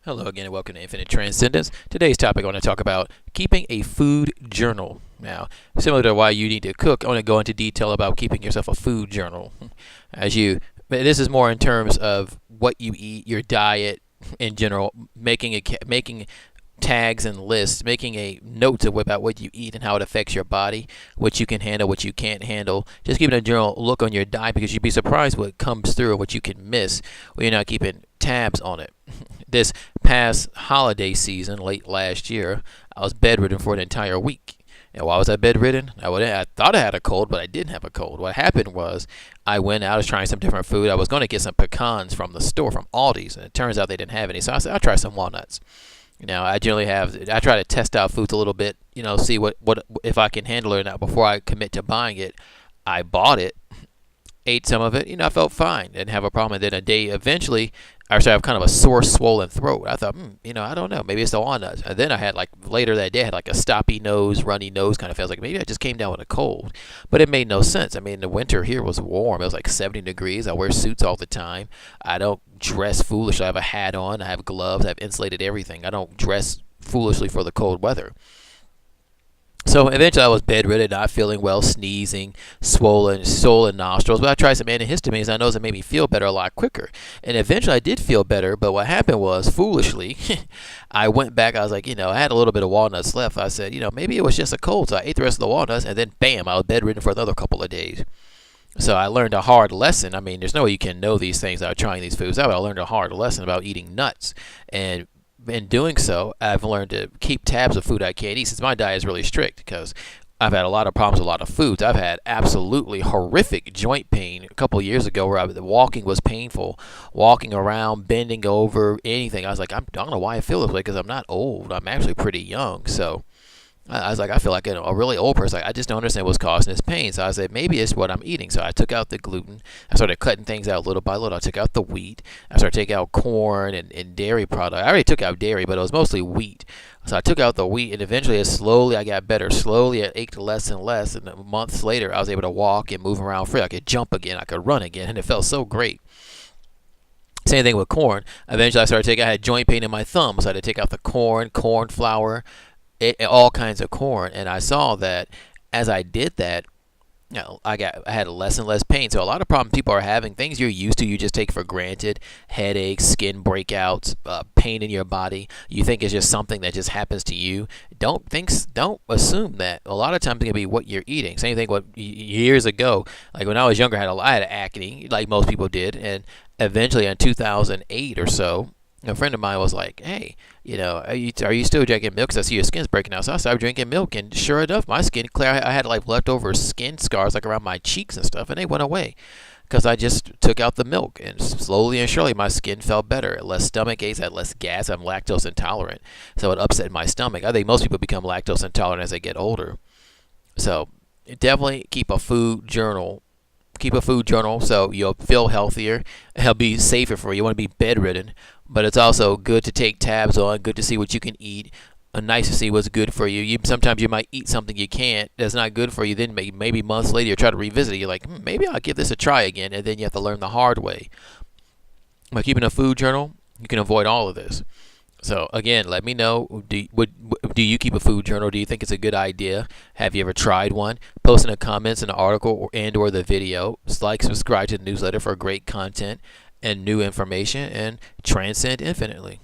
Hello again and welcome to Infinite Transcendence. Today's topic I want to talk about keeping a food journal. Now, similar to why you need to cook, I want to go into detail about keeping yourself a food journal. But this is more in terms of what you eat, your diet in general, making tags and lists, making a notes about what you eat and how it affects your body, what you can handle, what you can't handle. Just keeping a general look on your diet because you'd be surprised what comes through and what you can miss when you're not keeping tabs on it. This past holiday season, late last year, I was bedridden for an entire week. And why was I bedridden? I thought I had a cold, but I didn't have a cold. What happened was I went out, I was trying some different food. I was going to get some pecans from the store, from Aldi's, and it turns out they didn't have any. So I said, I'll try some walnuts. I try to test out foods a little bit, see what if I can handle it or not before I commit to buying it. I bought it, ate some of it, I felt fine, didn't have a problem. And then a day eventually, I started have kind of a sore, swollen throat. I thought, I don't know, maybe it's the walnuts. And then I had later that day, I had a stoppy nose, runny nose kind of feels like maybe I just came down with a cold. But it made no sense. I mean, the winter here was warm. It was like 70 degrees. I wear suits all the time. I don't dress foolishly. I have a hat on. I have gloves. I have insulated everything. I don't dress foolishly for the cold weather. So eventually I was bedridden, not feeling well, sneezing, swollen nostrils. But I tried some antihistamines. I noticed it made me feel better a lot quicker. And eventually I did feel better. But what happened was, foolishly, I went back. I was like, I had a little bit of walnuts left. I said, maybe it was just a cold. So I ate the rest of the walnuts. And then, bam, I was bedridden for another couple of days. So I learned a hard lesson. I mean, there's no way you can know these things without trying these foods out. I learned a hard lesson about eating nuts. And in doing so, I've learned to keep tabs of food I can't eat, since my diet is really strict, because I've had a lot of problems with a lot of foods. I've had absolutely horrific joint pain a couple of years ago where the walking was painful, walking around, bending over, anything. I was like, I don't know why I feel this way, because I'm not old. I'm actually pretty young. So I was like, I feel like a really old person. I just don't understand what's causing this pain. So I said, maybe it's what I'm eating. So I took out the gluten. I started cutting things out little by little. I took out the wheat. I started taking out corn and dairy products. I already took out dairy, but it was mostly wheat. So I took out the wheat, and eventually, I got better. Slowly, it ached less and less. And months later, I was able to walk and move around free. I could jump again. I could run again, and it felt so great. Same thing with corn. Eventually, I had joint pain in my thumb, so I had to take out the corn flour, all kinds of corn. And I saw that as I did that, I had less and less pain. So a lot of problems people are having, things you're used to, you just take for granted, headaches, skin breakouts, pain in your body, you think it's just something that just happens to you. Don't assume that. A lot of times it can be what you're eating. Same thing what years ago, like when I was younger, I had acne, like most people did, and eventually in 2008 or so, a friend of mine was like, hey, are you still drinking milk? Because I see your skin's breaking out. So I started drinking milk, and sure enough, my skin clear. I had leftover skin scars around my cheeks and stuff, and they went away because I just took out the milk. And slowly and surely, my skin felt better. Less stomach aches, I had less gas. I'm lactose intolerant, so it upset my stomach. I think most people become lactose intolerant as they get older. So definitely keep a food journal. Keep a food journal so you'll feel healthier. It'll be safer for you. You want to be bedridden, but it's also good to take tabs on. Good to see what you can eat. Nice to see what's good for you. Sometimes you might eat something you can't. That's not good for you. Then maybe months later you try to revisit it. You're like, maybe I'll give this a try again, and then you have to learn the hard way. By keeping a food journal, you can avoid all of this. So again, let me know. Do you keep a food journal? Do you think it's a good idea? Have you ever tried one? Post in the comments in the article or the video. Subscribe to the newsletter for great content and new information, and transcend infinitely.